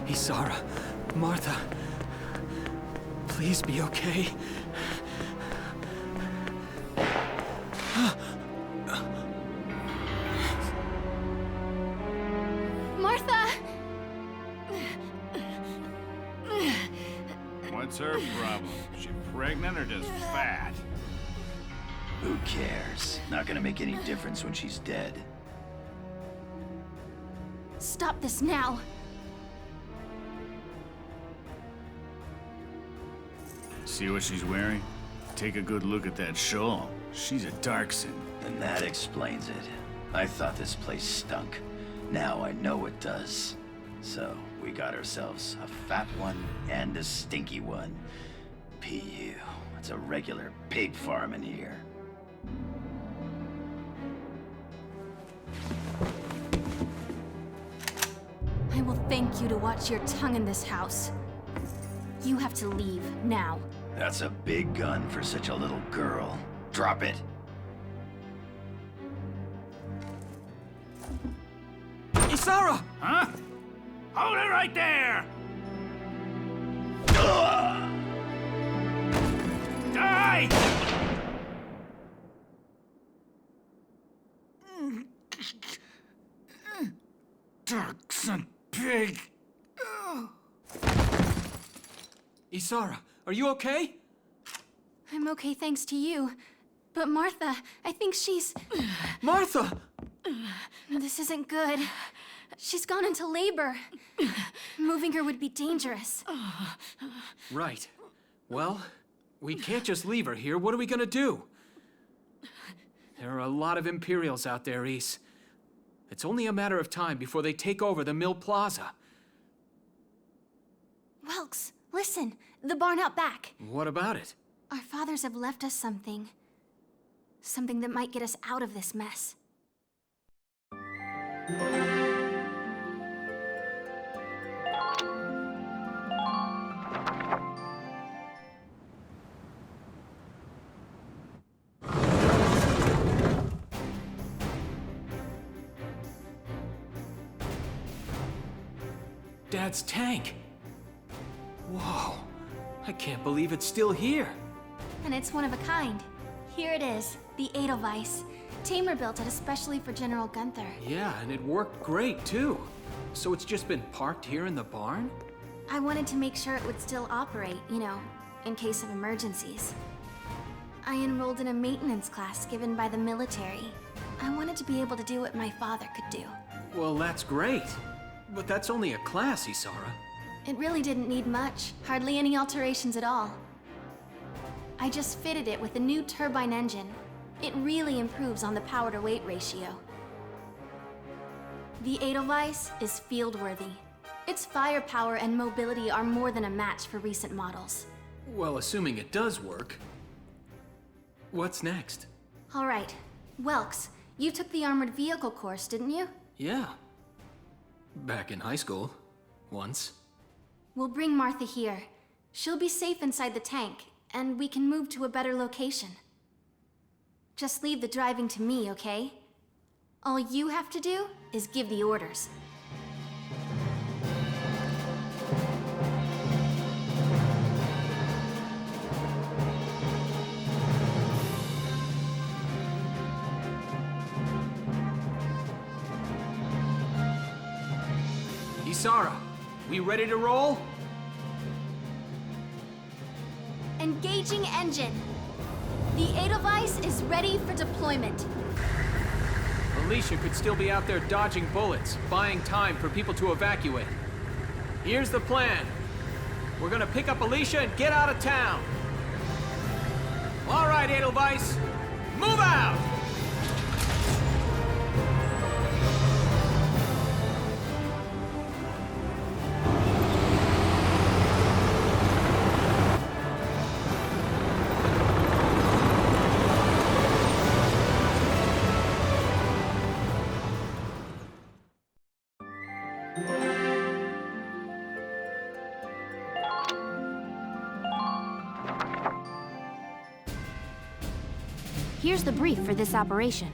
Isara, Martha, please be okay. Martha! What's her problem? She pregnant or just fat? Who cares? Not gonna make any difference when she's dead. Stop this now! See what she's wearing? Take a good look at that shawl. She's a Darkson. And that explains it. I thought this place stunk. Now I know it does. So, we got ourselves a fat one and a stinky one. PU. It's a regular pig farm in here. I will thank you to watch your tongue in this house. You have to leave, now. That's a big gun for such a little girl. Drop it. Isara! Huh? Hold it right there! Die! Darkson pig! Isara, are you okay? I'm okay thanks to you. But Martha, I think she's... Martha! This isn't good. She's gone into labor. Moving her would be dangerous. Right. Well, we can't just leave her here. What are we gonna do? There are a lot of Imperials out there, Ys. It's only a matter of time before they take over the Mill Plaza. Welks, listen. The barn out back. What about it? Our fathers have left us something. Something that might get us out of this mess. Dad's tank. Whoa. I can't believe it's still here. And it's one of a kind. Here it is, the Edelweiss. Tamer built it especially for General Gunther. Yeah, and it worked great, too. So it's just been parked here in the barn? I wanted to make sure it would still operate, you know, in case of emergencies. I enrolled in a maintenance class given by the military. I wanted to be able to do what my father could do. Well, that's great. But that's only a class, Isara. It really didn't need much, hardly any alterations at all. I just fitted it with a new turbine engine. It really improves on the power-to-weight ratio. The Edelweiss is field-worthy. Its firepower and mobility are more than a match for recent models. Well, assuming it does work. What's next? All right. Welks, you took the armored vehicle course, didn't you? Yeah. Back in high school. Once. We'll bring Martha here. She'll be safe inside the tank, and we can move to a better location. Just leave the driving to me, okay? All you have to do is give the orders. Isara, we ready to roll? Engaging engine. The Edelweiss is ready for deployment. Alicia could still be out there dodging bullets, buying time for people to evacuate. Here's the plan. We're gonna pick up Alicia and get out of town. All right, Edelweiss, move out! Here's the brief for this operation.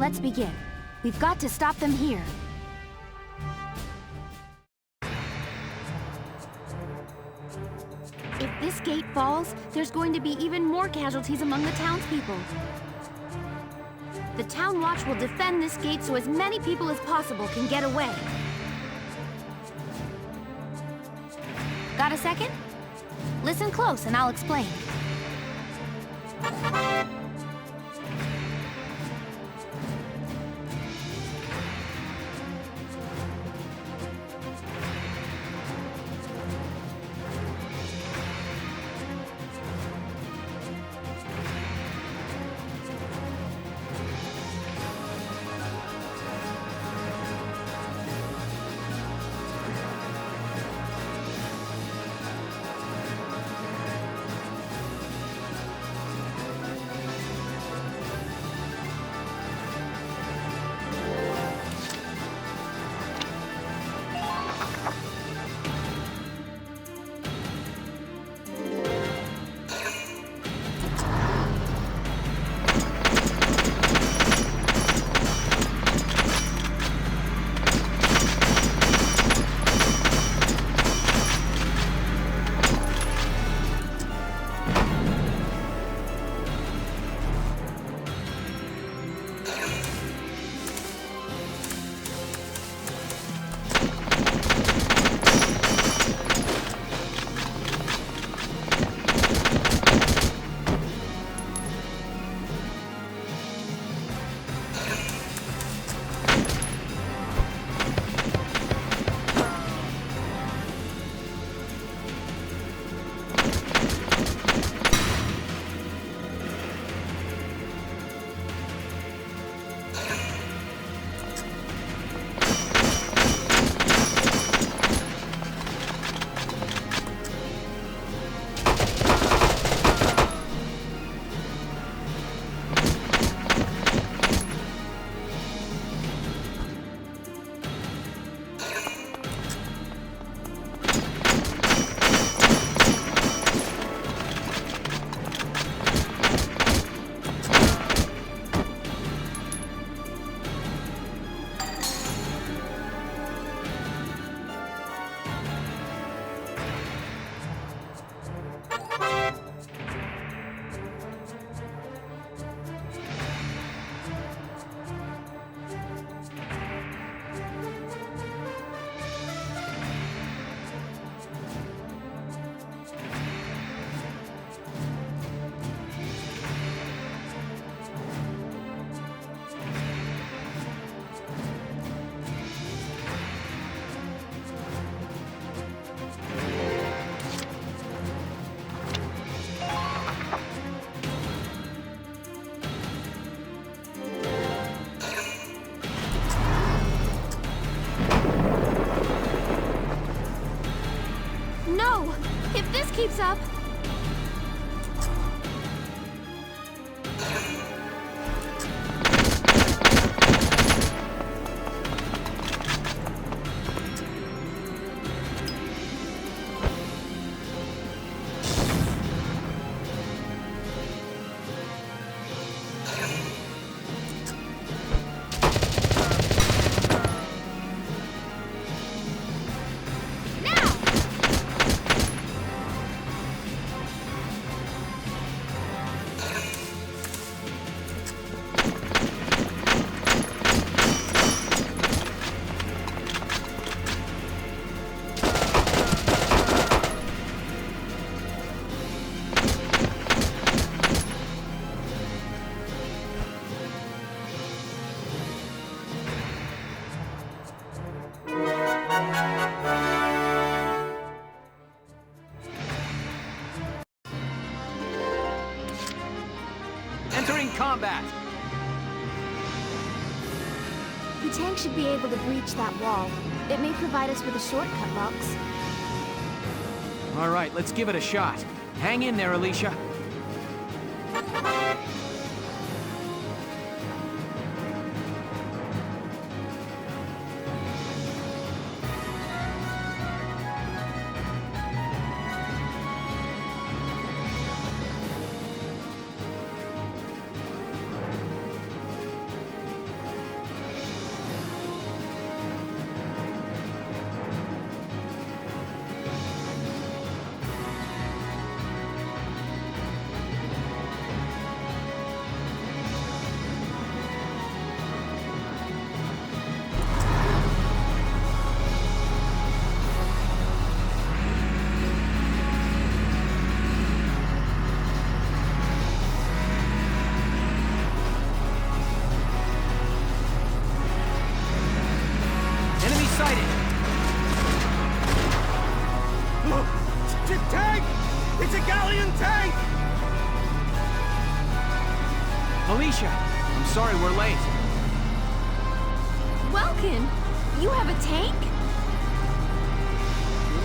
Let's begin. We've got to stop them here. If this gate falls, there's going to be even more casualties among the townspeople. The Town Watch will defend this gate so as many people as possible can get away. Got a second? Listen close and I'll explain. If this keeps up... Entering combat! The tank should be able to breach that wall. It may provide us with a shortcut, Lux. All right, let's give it a shot. Hang in there, Alicia. Gallian tank! Alicia, I'm sorry we're late. Welkin, you have a tank?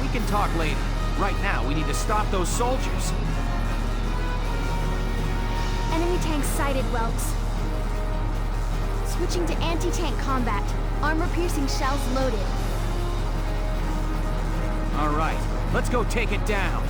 We can talk later. Right now, we need to stop those soldiers. Enemy tank sighted, Welks. Switching to anti-tank combat. Armor-piercing shells loaded. All right, let's go take it down.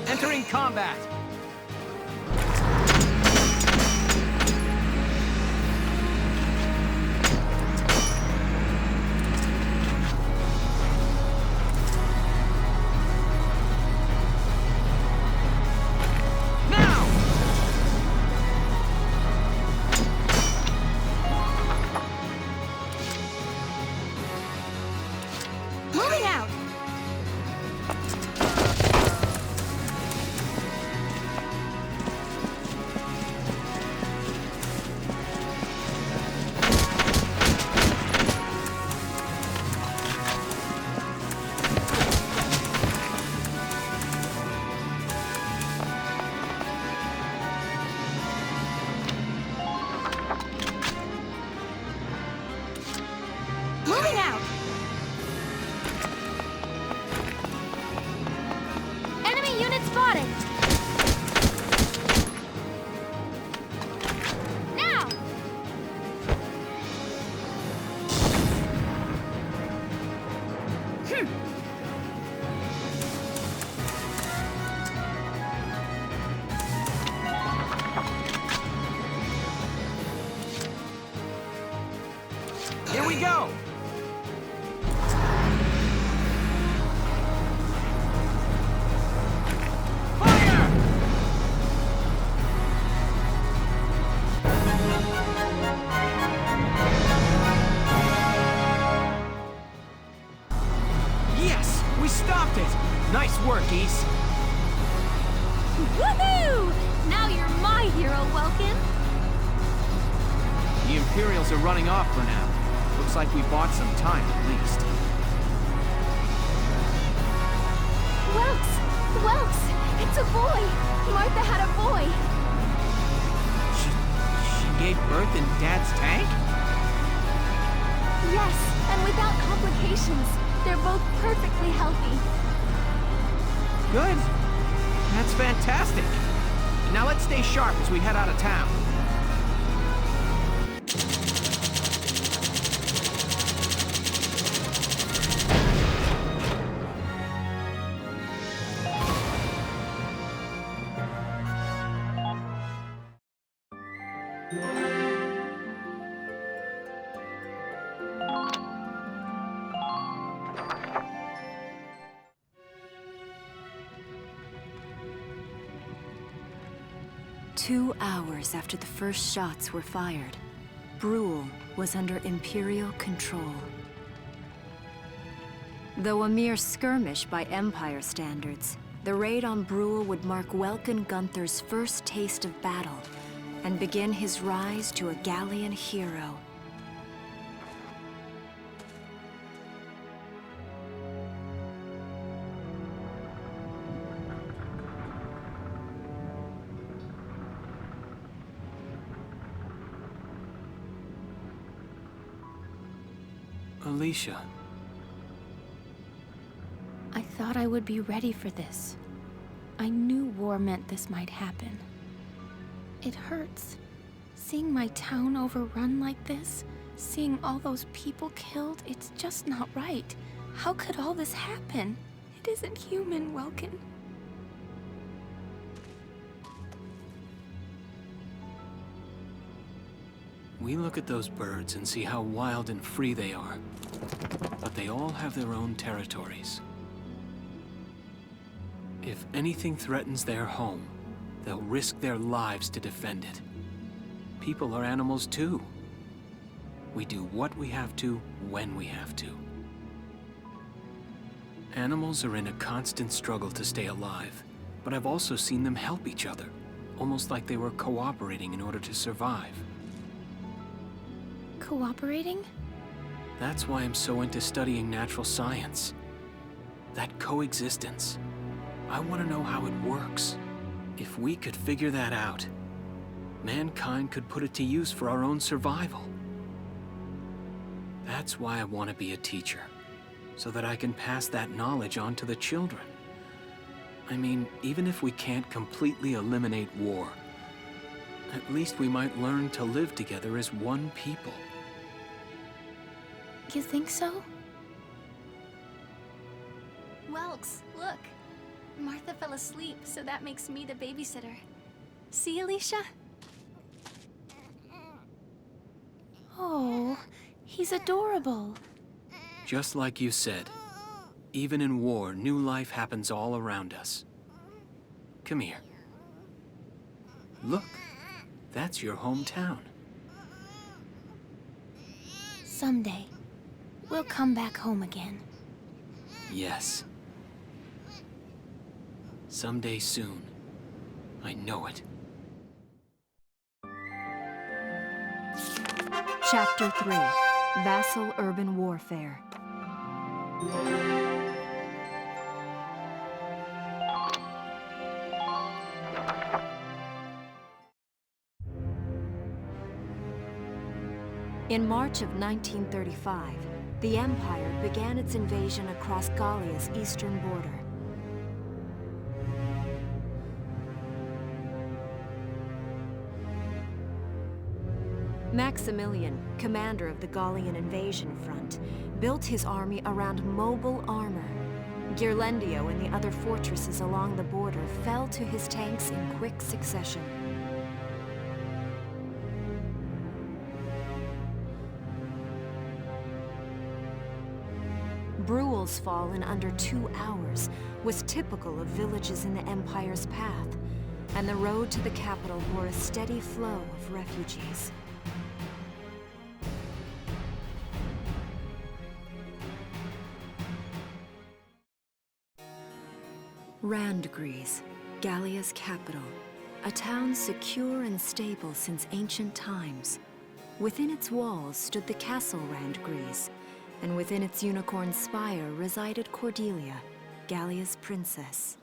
Entering combat. Moving out! Moving out! Enemy unit spotted! Now! Here we go. Fire! Yes, we stopped it. Nice work, East. Woohoo! Now you're my hero, Welkin! The Imperials are running off for now. Looks like we bought some time, at least. Welks! Welks! It's a boy! Martha had a boy! She gave birth in Dad's tank? Yes, and without complications. They're both perfectly healthy. Good. That's fantastic. Now let's stay sharp as we head out of town. Two hours after the first shots were fired, Bruhl was under Imperial control. Though a mere skirmish by Empire standards, the raid on Bruhl would mark Welkin Gunther's first taste of battle and begin his rise to a Gallian hero. Alicia. I thought I would be ready for this. I knew war meant this might happen. It hurts. Seeing my town overrun like this, seeing all those people killed, it's just not right. How could all this happen? It isn't human, Welkin. We look at those birds and see how wild and free they are. But they all have their own territories. If anything threatens their home, they'll risk their lives to defend it. People are animals too. We do what we have to, when we have to. Animals are in a constant struggle to stay alive, but I've also seen them help each other, almost like they were cooperating in order to survive. Cooperating? That's why I'm so into studying natural science. That coexistence. I want to know how it works. If we could figure that out, mankind could put it to use for our own survival. That's why I want to be a teacher, so that I can pass that knowledge on to the children. I mean, even if we can't completely eliminate war, at least we might learn to live together as one people. You think so? Welks, look. Martha fell asleep, so that makes me the babysitter. See, Alicia? Oh, he's adorable. Just like you said, even in war, new life happens all around us. Come here. Look, that's your hometown. Someday, we'll come back home again. Yes. Someday soon. I know it. Chapter 3, Vassal Urban Warfare. In March of 1935, the Empire began its invasion across Gallia's eastern border. Maximilian, commander of the Gallian invasion front, built his army around mobile armor. Ghirlandaio and the other fortresses along the border fell to his tanks in quick succession. Bruhl's fall in under 2 hours was typical of villages in the Empire's path, and the road to the capital bore a steady flow of refugees. Randgries, Gallia's capital, a town secure and stable since ancient times. Within its walls stood the castle Randgries, and within its unicorn spire resided Cordelia, Gallia's princess.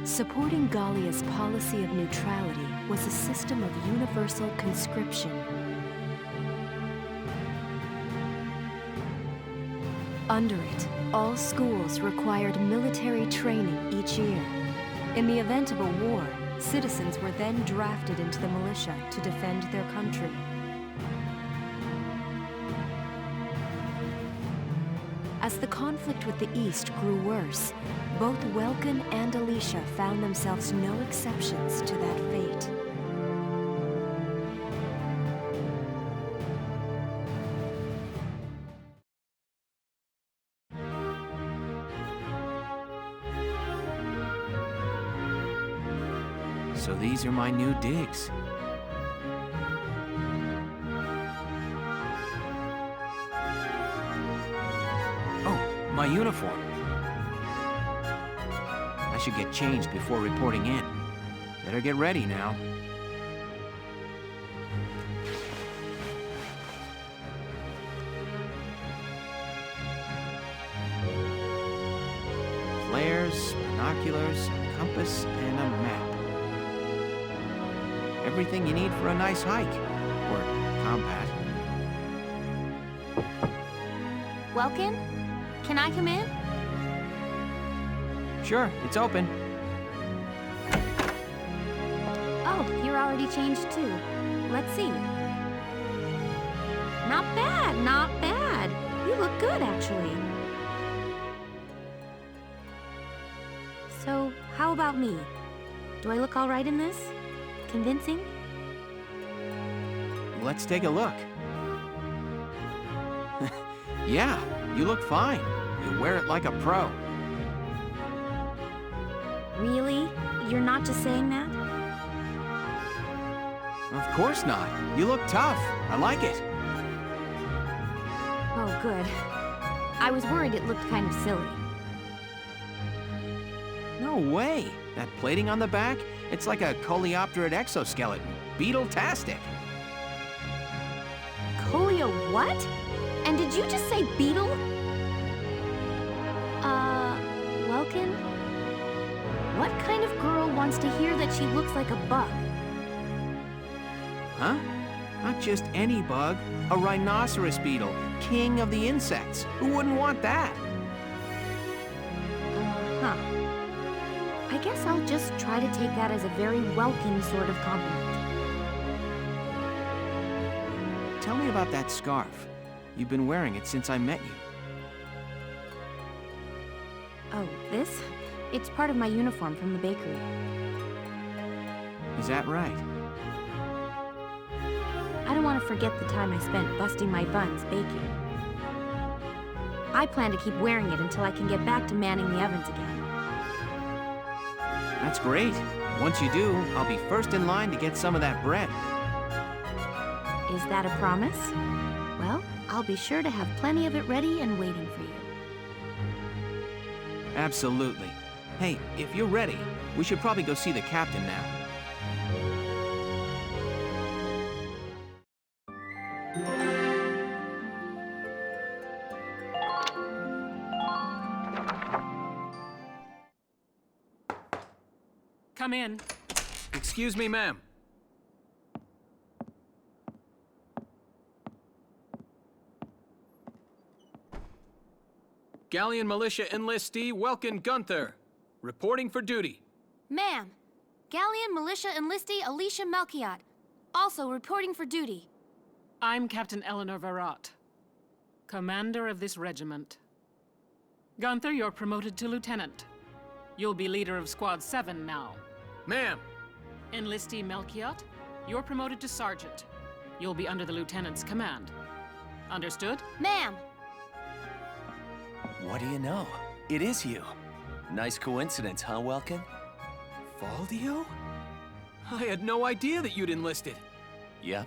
Supporting Gallia's policy of neutrality was a system of universal conscription. Under it, all schools required military training each year. In the event of a war, citizens were then drafted into the militia to defend their country. As the conflict with the East grew worse, both Welkin and Alicia found themselves no exceptions to that fate. So these are my new digs. My uniform. I should get changed before reporting in. Better get ready now. Flares, binoculars, compass, and a map. Everything you need for a nice hike. Or combat. Welkin? Can I come in? Sure, it's open. Oh, you're already changed too. Let's see. Not bad, not bad. You look good, actually. So, how about me? Do I look all right in this? Convincing? Let's take a look. Yeah, you look fine. You wear it like a pro. Really? You're not just saying that? Of course not. You look tough. I like it. Oh, good. I was worried it looked kind of silly. No way. That plating on the back, it's like a coleopterate exoskeleton. Beetle-tastic. Colio what? And did you just say beetle? Welkin? What kind of girl wants to hear that she looks like a bug? Huh? Not just any bug. A rhinoceros beetle, king of the insects. Who wouldn't want that? Huh. I guess I'll just try to take that as a very Welkin sort of compliment. Tell me about that scarf. You've been wearing it since I met you. Oh, this? It's part of my uniform from the bakery. Is that right? I don't want to forget the time I spent busting my buns baking. I plan to keep wearing it until I can get back to manning the ovens again. That's great. Once you do, I'll be first in line to get some of that bread. Is that a promise? Well, I'll be sure to have plenty of it ready and waiting for you. Absolutely. Hey, if you're ready, we should probably go see the captain now. Come in. Excuse me, ma'am. Gallian militia enlistee Welkin Gunther, reporting for duty. Ma'am, Gallian militia enlistee Alicia Melchiot, also reporting for duty. I'm Captain Eleanor Varrot, commander of this regiment. Gunther, you're promoted to lieutenant. You'll be leader of Squad 7 now. Ma'am. Enlistee Melchiot, you're promoted to sergeant. You'll be under the lieutenant's command. Understood? Ma'am. What do you know? It is you. Nice coincidence, huh, Welkin? Valdio? I had no idea that you'd enlisted. Yep.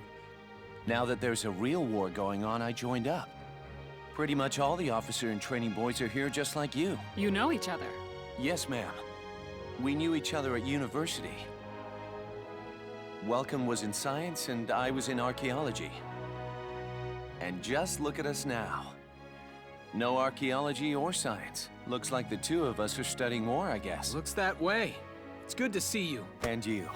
Now that there's a real war going on, I joined up. Pretty much all the officer and training boys are here just like you. You know each other. Yes, ma'am. We knew each other at university. Welkin was in science and I was in archaeology. And just look at us now. No archaeology or science. Looks like the two of us are studying war, I guess. Looks that way. It's good to see you. And you.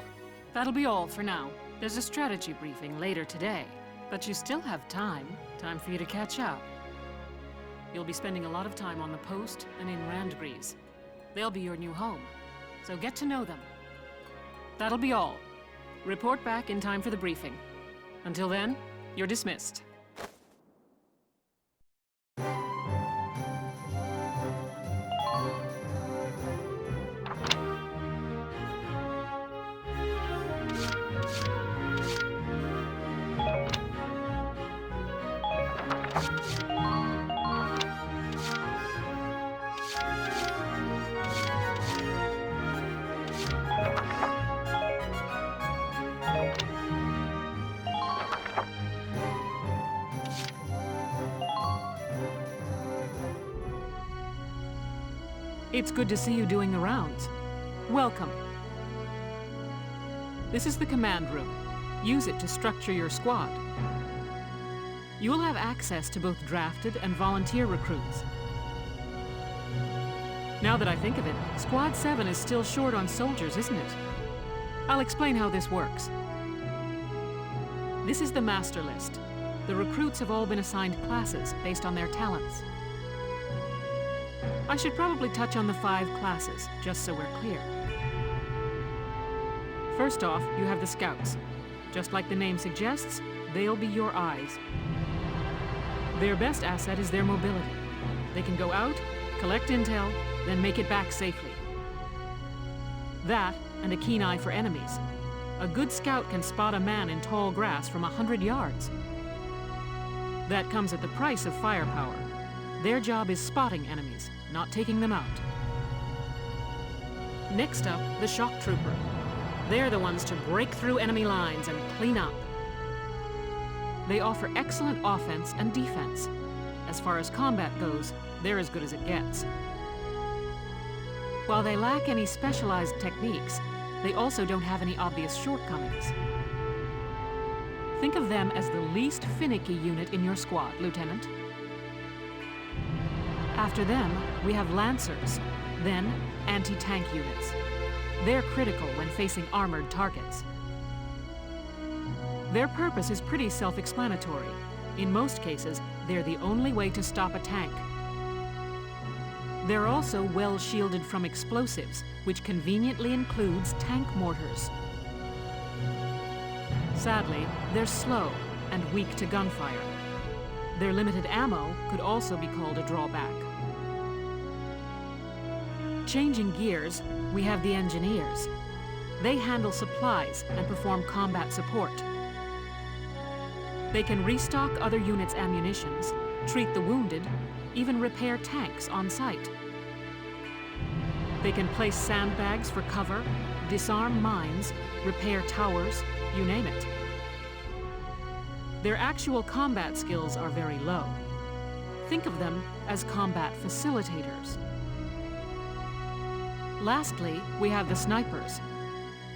That'll be all for now. There's a strategy briefing later today, but you still have time for you to catch up. You'll be spending a lot of time on the post and in Randgrees. They'll be your new home, so get to know them. That'll be all. Report back in time for the briefing. Until then, you're dismissed. It's good to see you doing the rounds. Welcome. This is the command room. Use it to structure your squad. You will have access to both drafted and volunteer recruits. Now that I think of it, Squad 7 is still short on soldiers, isn't it? I'll explain how this works. This is the master list. The recruits have all been assigned classes based on their talents. I should probably touch on the 5 classes, just so we're clear. First off, you have the scouts. Just like the name suggests, they'll be your eyes. Their best asset is their mobility. They can go out, collect intel, then make it back safely. That, and a keen eye for enemies. A good scout can spot a man in tall grass from 100 yards. That comes at the price of firepower. Their job is spotting enemies, not taking them out. Next up, the shock trooper. They're the ones to break through enemy lines and clean up. They offer excellent offense and defense. As far as combat goes, they're as good as it gets. While they lack any specialized techniques, they also don't have any obvious shortcomings. Think of them as the least finicky unit in your squad, Lieutenant. After them, we have Lancers, then anti-tank units. They're critical when facing armored targets. Their purpose is pretty self-explanatory. In most cases, they're the only way to stop a tank. They're also well shielded from explosives, which conveniently includes tank mortars. Sadly, they're slow and weak to gunfire. Their limited ammo could also be called a drawback. Changing gears, we have the engineers. They handle supplies and perform combat support. They can restock other units' ammunitions, treat the wounded, even repair tanks on site. They can place sandbags for cover, disarm mines, repair towers, you name it. Their actual combat skills are very low. Think of them as combat facilitators. Lastly, we have the snipers.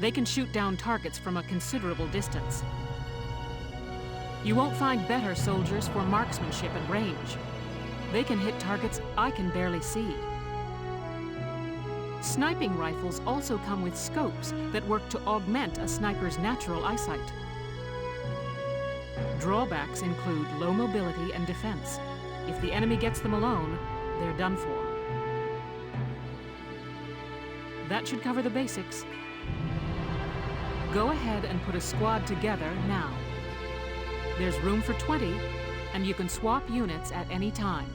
They can shoot down targets from a considerable distance. You won't find better soldiers for marksmanship and range. They can hit targets I can barely see. Sniping rifles also come with scopes that work to augment a sniper's natural eyesight. Drawbacks include low mobility and defense. If the enemy gets them alone, they're done for. That should cover the basics. Go ahead and put a squad together now. There's room for 20, and you can swap units at any time.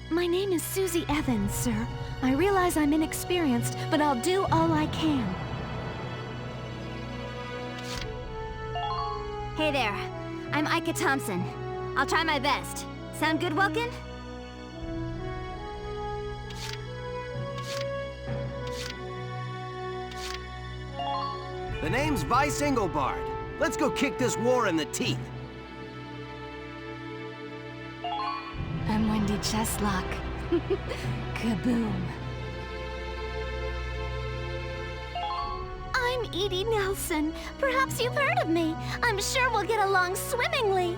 My name is Susie Evans, sir. I realize I'm inexperienced, but I'll do all I can. Hey there. I'm Ika Thompson. I'll try my best. Sound good, Welkin? The name's Vice Engelbard. Let's go kick this war in the teeth. I'm Wendy Cheslock. Kaboom. I'm Edie Nelson. Perhaps you've heard of me. I'm sure we'll get along swimmingly.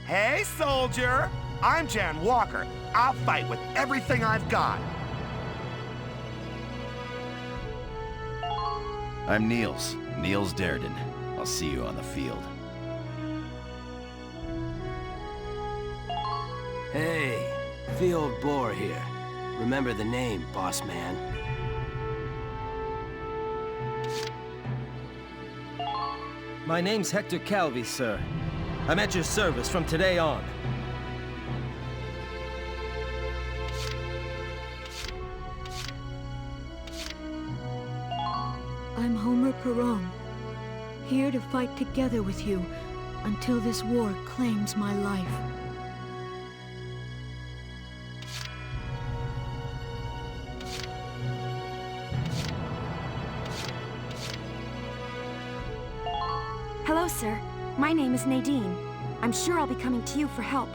Hey, soldier! I'm Jan Walker. I'll fight with everything I've got. I'm Niels Darden. I'll see you on the field. Hey, Field Boar here. Remember the name, boss man. My name's Hector Calvi, sir. I'm at your service from today on. I'm Homer Perron, here to fight together with you until this war claims my life. Hello, sir. My name is Nadine. I'm sure I'll be coming to you for help.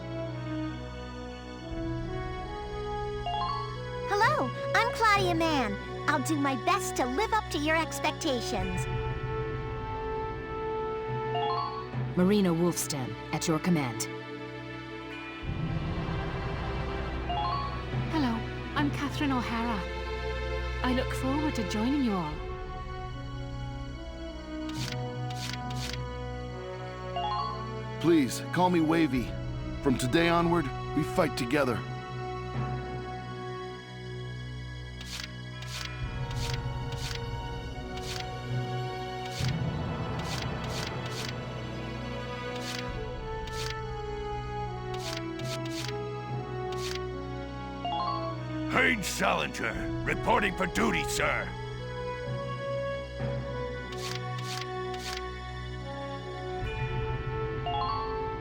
Hello, I'm Claudia Mann. I'll do my best to live up to your expectations. Marina Wolfstem, at your command. Hello, I'm Catherine O'Hara. I look forward to joining you all. Please, call me Wavy. From today onward, we fight together. Haynes Salinger, reporting for duty, sir.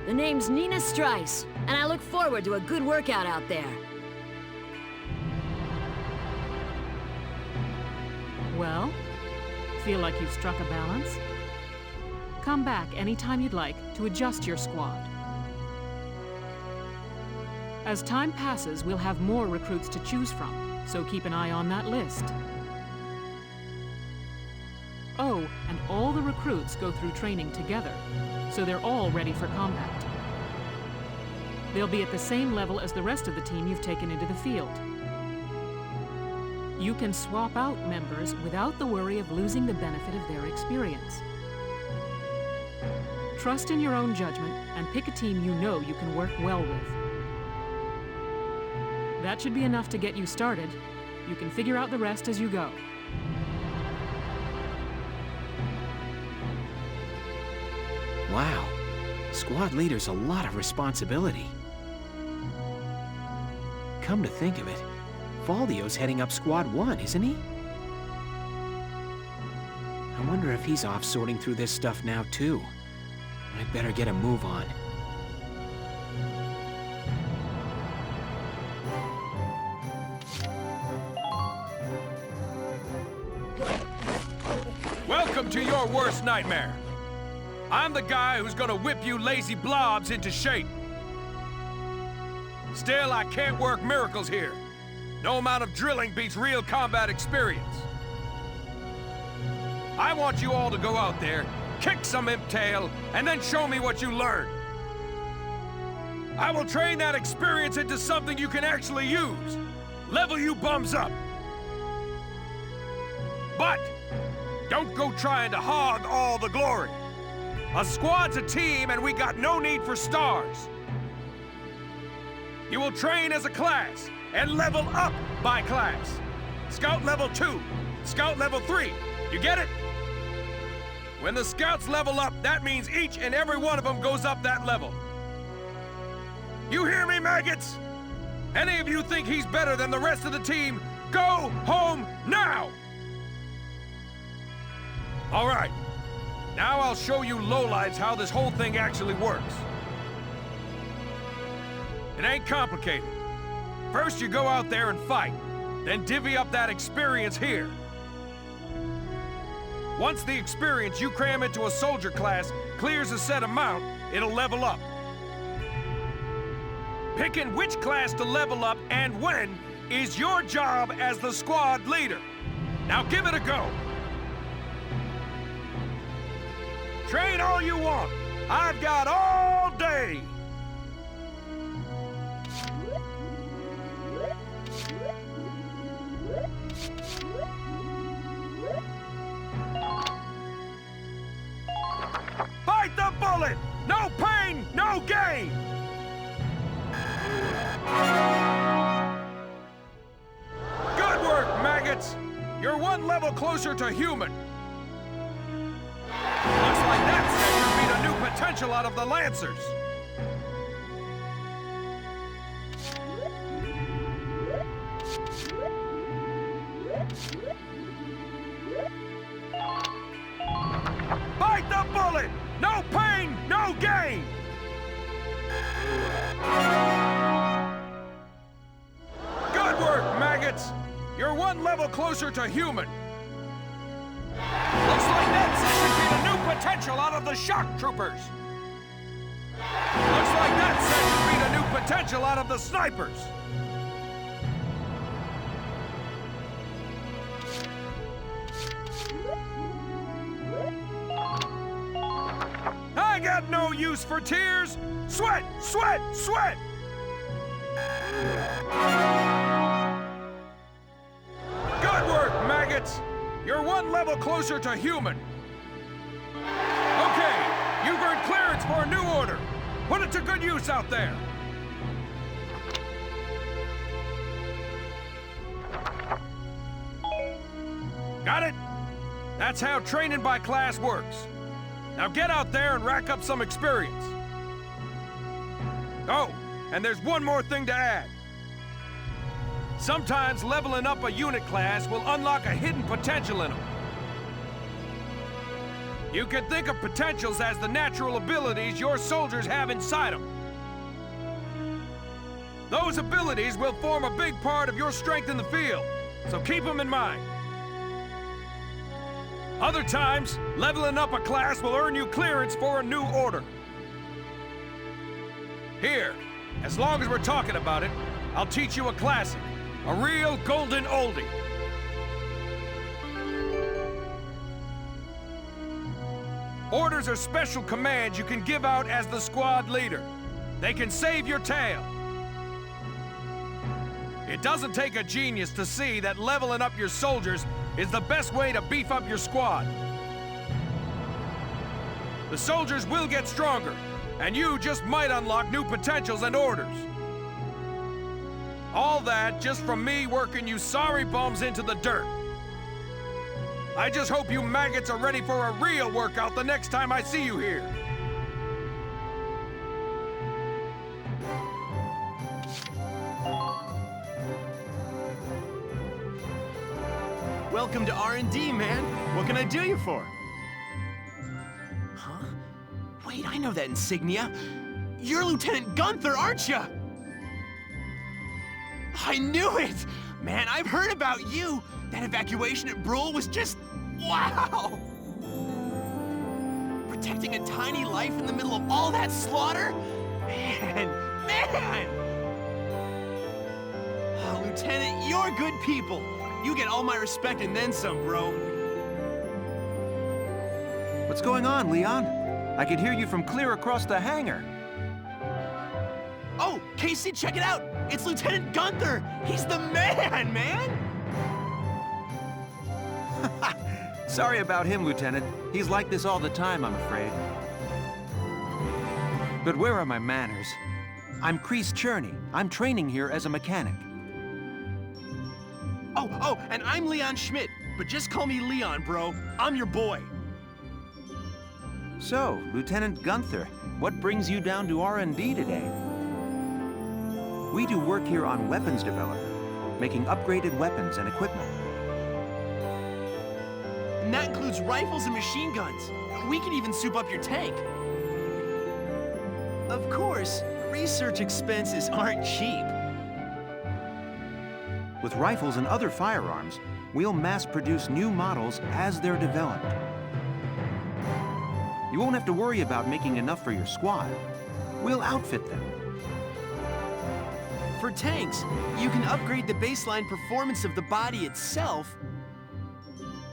The name's Nina Strice, and I look forward to a good workout out there. Well, feel like you've struck a balance? Come back anytime you'd like to adjust your squad. As time passes, we'll have more recruits to choose from, so keep an eye on that list. Oh, and all the recruits go through training together, so they're all ready for combat. They'll be at the same level as the rest of the team you've taken into the field. You can swap out members without the worry of losing the benefit of their experience. Trust in your own judgment and pick a team you know you can work well with. That should be enough to get you started. You can figure out the rest as you go. Wow. Squad leader's a lot of responsibility. Come to think of it, Valdio's heading up Squad 1, isn't he? I wonder if he's off sorting through this stuff now, too. I'd better get a move on. Welcome to your worst nightmare. I'm the guy who's gonna whip you lazy blobs into shape. Still, I can't work miracles here. No amount of drilling beats real combat experience. I want you all to go out there, kick some imp tail, and then show me what you learned. I will train that experience into something you can actually use. Level you bums up. But don't go trying to hog all the glory. A squad's a team, and we got no need for stars. You will train as a class, and level up by class. Scout level 2, Scout level 3. You get it? When the Scouts level up, that means each and every one of them goes up that level. You hear me, maggots? Any of you think he's better than the rest of the team, go home now! All right. Now I'll show you lowlights how this whole thing actually works. It ain't complicated. First you go out there and fight, then divvy up that experience here. Once the experience you cram into a soldier class clears a set amount, it'll level up. Picking which class to level up and when is your job as the squad leader. Now give it a go. Train all you want. I've got all day. Bite the bullet! No pain, no gain! Good work, maggots! You're one level closer to human. Looks like that sector beat a new potential out of the Lancers. Bite the bullet! No pain, no gain! Good work, maggots! You're one level closer to human. Looks like that section beat a new potential out of the the shock troopers! Looks like that section beat a new potential out of the snipers! I got no use for tears! Sweat! Sweat! Sweat! Good work, maggots! You're one level closer to human. Okay, you've earned clearance for a new order. Put it to good use out there. Got it? That's how training by class works. Now get out there and rack up some experience. Oh, and there's one more thing to add. Sometimes leveling up a unit class will unlock a hidden potential in them. You can think of potentials as the natural abilities your soldiers have inside them. Those abilities will form a big part of your strength in the field, so keep them in mind. Other times, leveling up a class will earn you clearance for a new order. Here, as long as we're talking about it, I'll teach you a classic, a real golden oldie. Orders are special commands you can give out as the squad leader. They can save your tail. It doesn't take a genius to see that leveling up your soldiers is the best way to beef up your squad. The soldiers will get stronger, and you just might unlock new potentials and orders. All that just from me working you sorry bums into the dirt. I just hope you maggots are ready for a real workout the next time I see you here. Welcome to R&D, man. What can I do you for? Huh? Wait, I know that insignia. You're Lieutenant Gunther, aren't you? I knew it! Man, I've heard about you. That evacuation at Bruhl was just... wow! Protecting a tiny life in the middle of all that slaughter? Man! Oh, Lieutenant, you're good people. You get all my respect and then some, bro. What's going on, Leon? I could hear you from clear across the hangar. Oh, Casey, check it out! It's Lieutenant Gunther! He's the man! Sorry about him, Lieutenant. He's like this all the time, I'm afraid. But where are my manners? I'm Kreese Cherney. I'm training here as a mechanic. Oh, and I'm Leon Schmidt, but just call me Leon, bro. I'm your boy. So, Lieutenant Gunther, what brings you down to R&D today? We do work here on weapons development, making upgraded weapons and equipment. And that includes rifles and machine guns. We can even soup up your tank. Of course, research expenses aren't cheap. With rifles and other firearms, we'll mass-produce new models as they're developed. You won't have to worry about making enough for your squad. We'll outfit them. For tanks, you can upgrade the baseline performance of the body itself,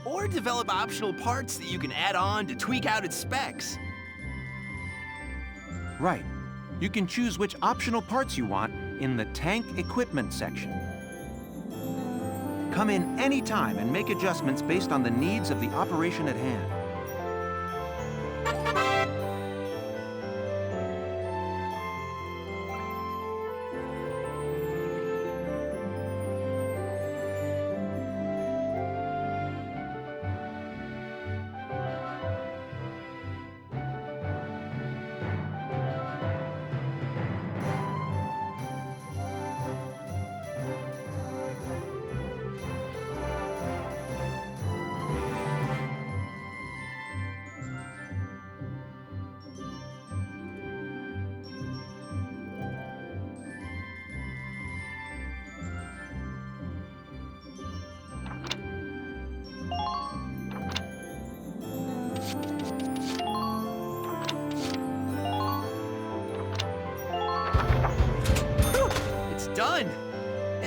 or develop optional parts that you can add on to tweak out its specs. Right. You can choose which optional parts you want in the tank equipment section. Come in any time and make adjustments based on the needs of the operation at hand.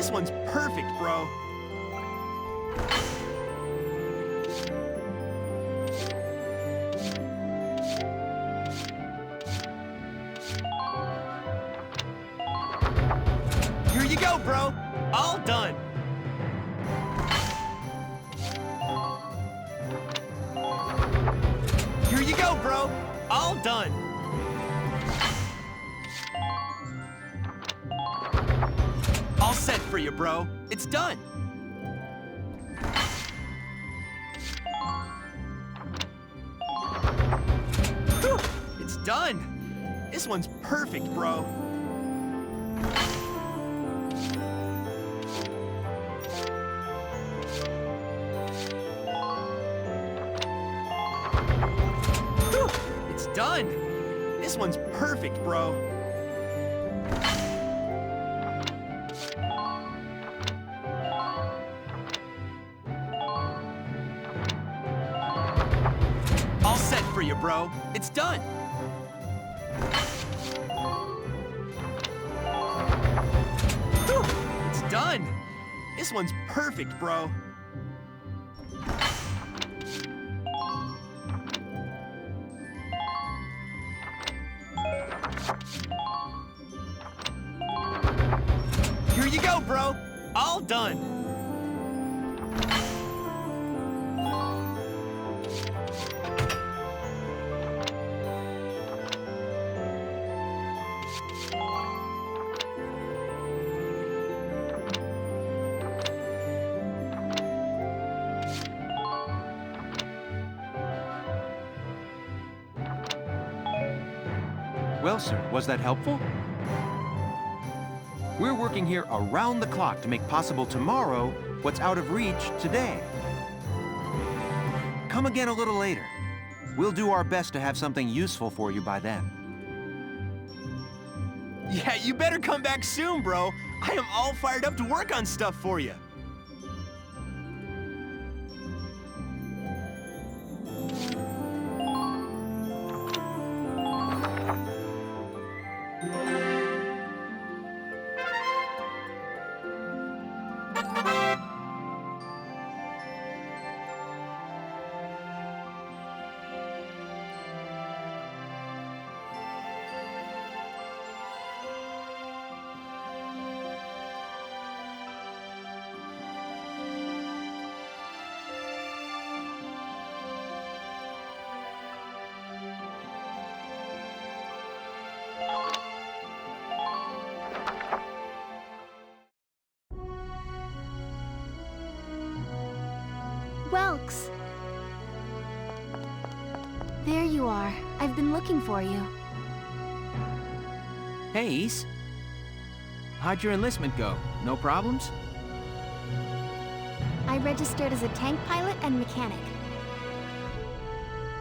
This one's perfect, bro. Here you go, bro. All done. Here you go, bro. All done. All set for you, bro. It's done. Whew, it's done. This one's perfect, bro. Whew, it's done. This one's perfect, bro. All set for you, bro. It's done. Whew, it's done. This one's perfect, bro. Here you go, bro. All done. Well, sir, was that helpful? We're working here around the clock to make possible tomorrow what's out of reach today. Come again a little later. We'll do our best to have something useful for you by then. Yeah, you better come back soon, bro. I am all fired up to work on stuff for you. Welks! There you are. I've been looking for you. Hey, Ys. How'd your enlistment go? No problems? I registered as a tank pilot and mechanic.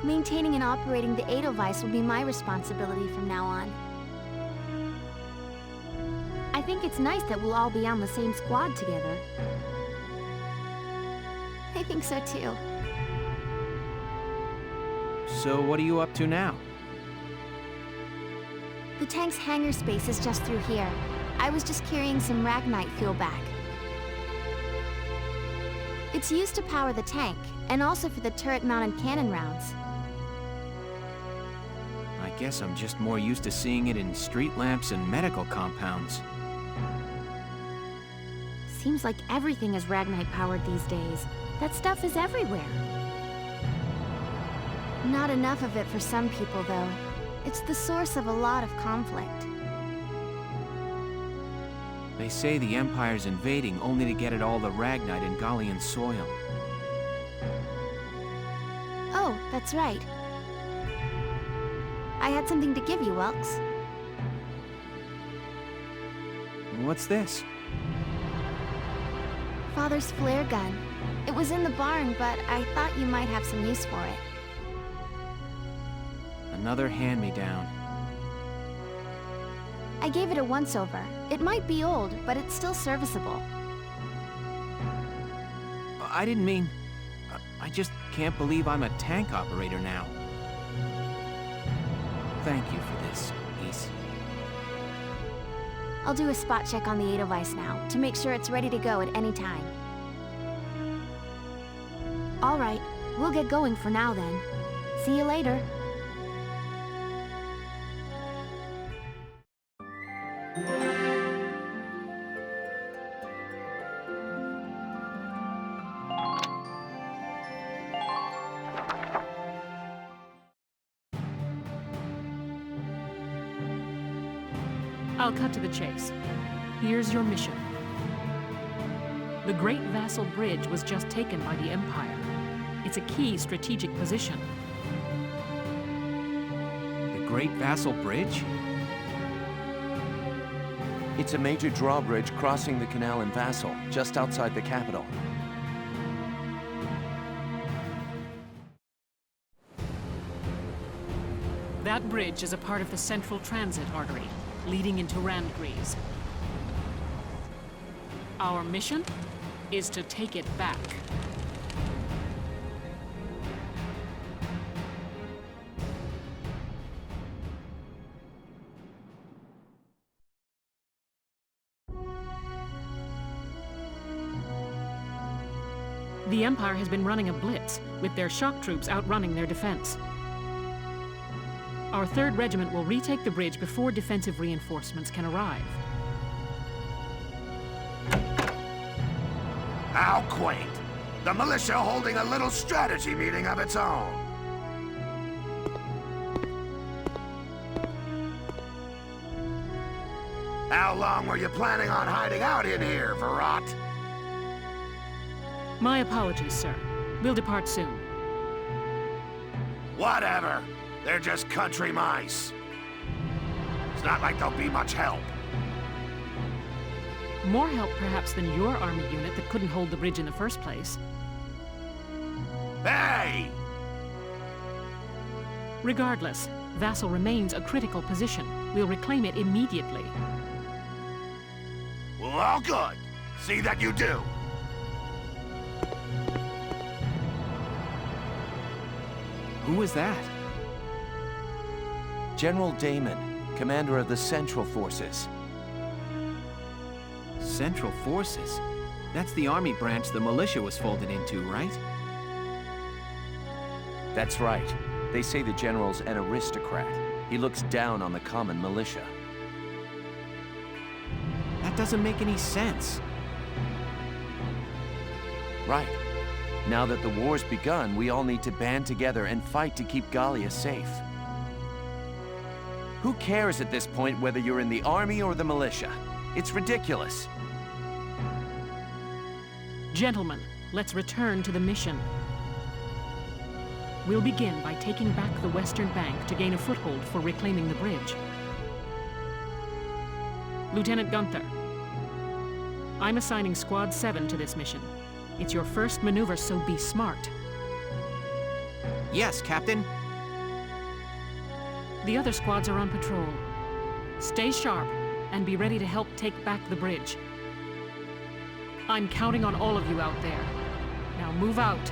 Maintaining and operating the Edelweiss will be my responsibility from now on. I think it's nice that we'll all be on the same squad together. I think so too. So what are you up to now? The tank's hangar space is just through here. I was just carrying some Ragnite fuel back. It's used to power the tank, and also for the turret-mounted cannon rounds. I guess I'm just more used to seeing it in street lamps and medical compounds. Seems like everything is Ragnite-powered these days. That stuff is everywhere. Not enough of it for some people, though. It's the source of a lot of conflict. They say the Empire's invading only to get at all the Ragnite in Gallian soil. Oh, that's right. I had something to give you, Welks. What's this? Father's flare gun. It was in the barn, but I thought you might have some use for it. Another hand-me-down. I gave it a once-over. It might be old, but it's still serviceable. I didn't mean... I just can't believe I'm a tank operator now. Thank you for this, Ys. I'll do a spot check on the Edelweiss now, to make sure it's ready to go at any time. All right, we'll get going for now then. See you later. I'll cut to the chase. Here's your mission. The Great Vassal Bridge was just taken by the Empire. It's a key strategic position. The Great Vassal Bridge? It's a major drawbridge crossing the canal in Vassal, just outside the capital. That bridge is a part of the central transit artery, leading into Randgries. Our mission is to take it back. The Empire has been running a blitz, with their shock troops outrunning their defense. Our 3rd Regiment will retake the bridge before defensive reinforcements can arrive. How quaint. The militia holding a little strategy meeting of its own. How long were you planning on hiding out in here, Verrot? My apologies, sir. We'll depart soon. Whatever. They're just country mice. It's not like they'll be much help. More help, perhaps, than your army unit that couldn't hold the bridge in the first place. Hey! Regardless, Vassal remains a critical position. We'll reclaim it immediately. Well, all good. See that you do. Who was that? General Damon, commander of the Central Forces. Central Forces? That's the army branch the militia was folded into, right? That's right. They say the general's an aristocrat. He looks down on the common militia. That doesn't make any sense. Right. Now that the war's begun, we all need to band together and fight to keep Gallia safe. Who cares at this point whether you're in the army or the militia? It's ridiculous. Gentlemen, let's return to the mission. We'll begin by taking back the western bank to gain a foothold for reclaiming the bridge. Lieutenant Gunther, I'm assigning Squad 7 to this mission. It's your first maneuver, so be smart. Yes, Captain. The other squads are on patrol. Stay sharp and be ready to help take back the bridge. I'm counting on all of you out there. Now move out.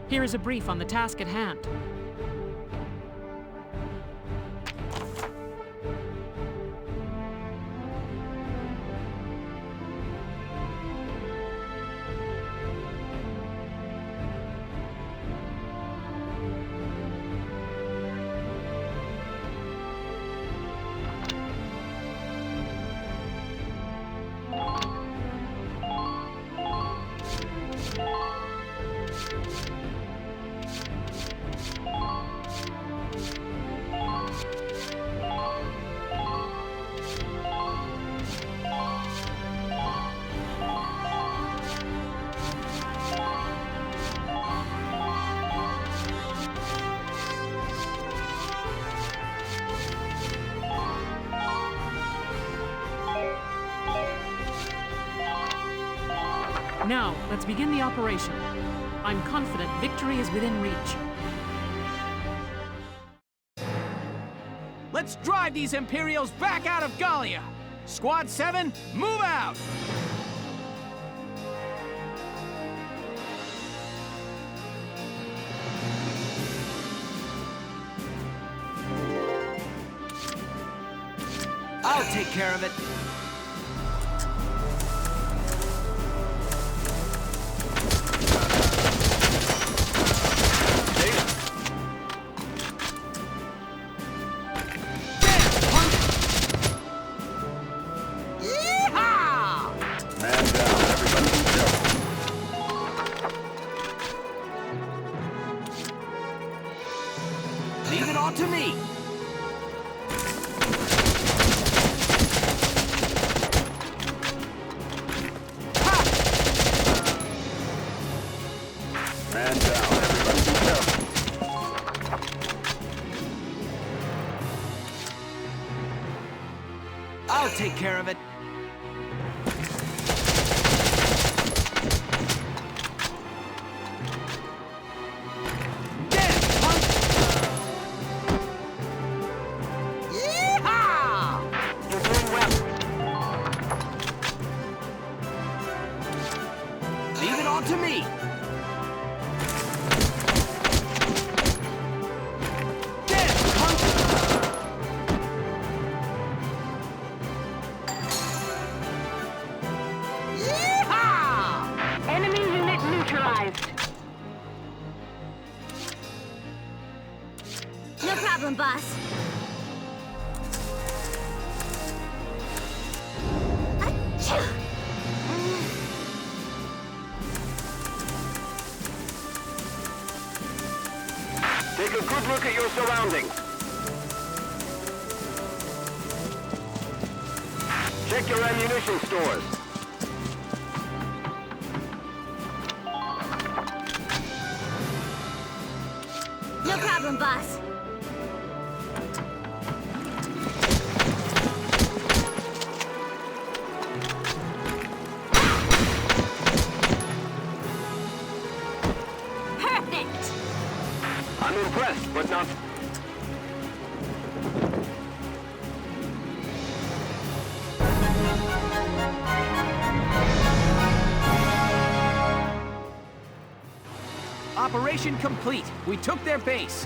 Here is a brief on the task at hand. Now, let's begin the operation. I'm confident victory is within reach. Let's drive these Imperials back out of Gallia! Squad 7, move out! I'll take care of it. Leave it all to me. Man down, everybody be careful. I'll take care of it. To me. Dead, punk! Yeehaw! Enemy unit neutralized. No problem, boss. Achoo! Take a good look at your surroundings. Check your ammunition stores. No problem, boss. Perfect! I'm impressed, but not... Operation complete. We took their base.